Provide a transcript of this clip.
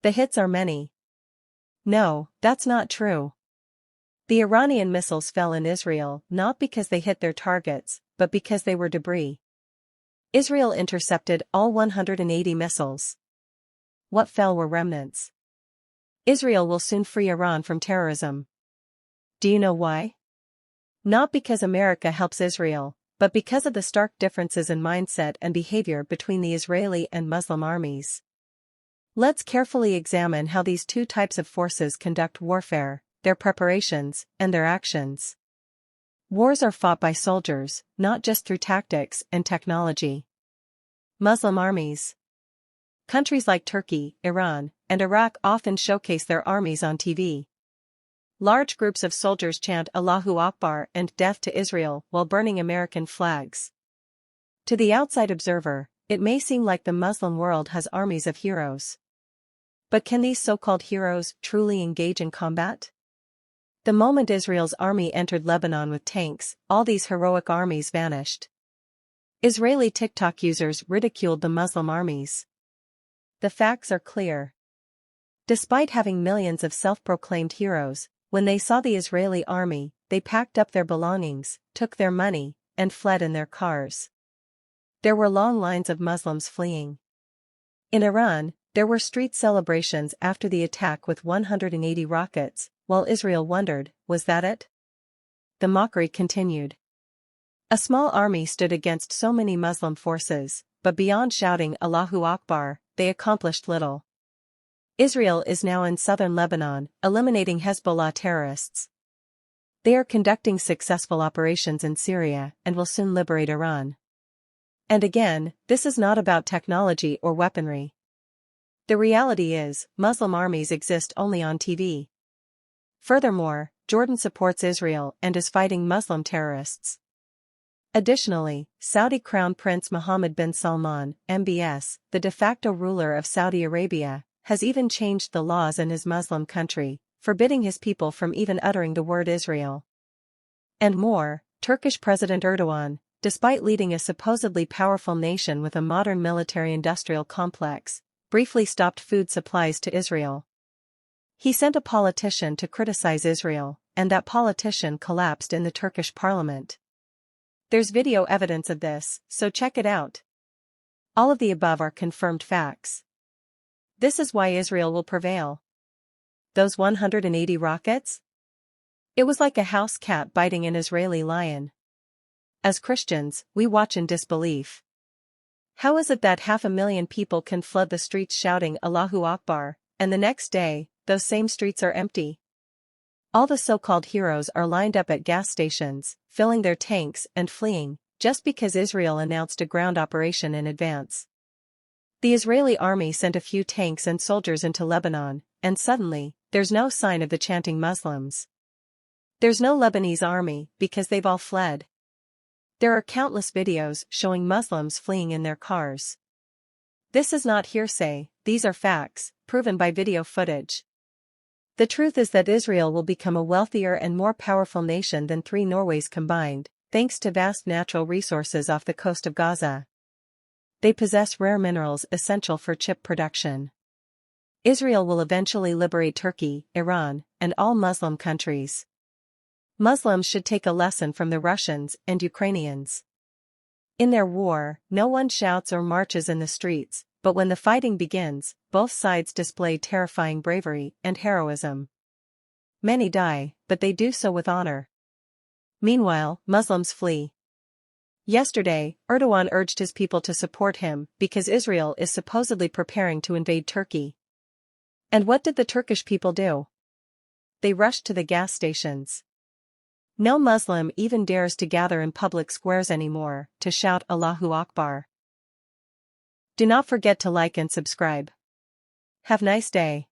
The hits are many. No, that's not true. The Iranian missiles fell in Israel not because they hit their targets, but because they were debris. Israel intercepted all 180 missiles. What fell were remnants. Israel will soon free Iran from terrorism. Do you know why? Not because America helps Israel, but because of the stark differences in mindset and behavior between the Israeli and Muslim armies. Let's carefully examine how these two types of forces conduct warfare, their preparations, and their actions. Wars are fought by soldiers, not just through tactics and technology. Muslim armies. Countries like Turkey, Iran, and Iraq often showcase their armies on TV. Large groups of soldiers chant Allahu Akbar and death to Israel while burning American flags. To the outside observer, it may seem like the Muslim world has armies of heroes. But can these so-called heroes truly engage in combat? The moment Israel's army entered Lebanon with tanks, all these heroic armies vanished. Israeli TikTok users ridiculed the Muslim armies. The facts are clear. Despite having millions of self-proclaimed heroes, when they saw the Israeli army, they packed up their belongings, took their money, and fled in their cars. There were long lines of Muslims fleeing. In Iran, there were street celebrations after the attack with 180 rockets, while Israel wondered, was that it? The mockery continued. A small army stood against so many Muslim forces, but beyond shouting Allahu Akbar, they accomplished little. Israel is now in southern Lebanon, eliminating Hezbollah terrorists. They are conducting successful operations in Syria and will soon liberate Iran. And again, this is not about technology or weaponry. The reality is, Muslim armies exist only on TV. Furthermore, Jordan supports Israel and is fighting Muslim terrorists. Additionally, Saudi Crown Prince Mohammed bin Salman, MBS, the de facto ruler of Saudi Arabia, has even changed the laws in his Muslim country, forbidding his people from even uttering the word Israel. And more, Turkish President Erdogan, despite leading a supposedly powerful nation with a modern military-industrial complex, briefly stopped food supplies to Israel. He sent a politician to criticize Israel, and that politician collapsed in the Turkish parliament. There's video evidence of this, so check it out. All of the above are confirmed facts. This is why Israel will prevail. Those 180 rockets? It was like a house cat biting an Israeli lion. As Christians, we watch in disbelief. How is it that 500,000 people can flood the streets shouting Allahu Akbar, and the next day, those same streets are empty? All the so-called heroes are lined up at gas stations, filling their tanks and fleeing, just because Israel announced a ground operation in advance. The Israeli army sent a few tanks and soldiers into Lebanon, and suddenly, there's no sign of the chanting Muslims. There's no Lebanese army, because they've all fled. There are countless videos showing Muslims fleeing in their cars. This is not hearsay, these are facts, proven by video footage. The truth is that Israel will become a wealthier and more powerful nation than 3 Norways combined, thanks to vast natural resources off the coast of Gaza. They possess rare minerals essential for chip production. Israel will eventually liberate Turkey, Iran, and all Muslim countries. Muslims should take a lesson from the Russians and Ukrainians. In their war, no one shouts or marches in the streets, but when the fighting begins, both sides display terrifying bravery and heroism. Many die, but they do so with honor. Meanwhile, Muslims flee. Yesterday, Erdogan urged his people to support him because Israel is supposedly preparing to invade Turkey. And what did the Turkish people do? They rushed to the gas stations. No Muslim even dares to gather in public squares anymore to shout Allahu Akbar. Do not forget to like and subscribe. Have a nice day.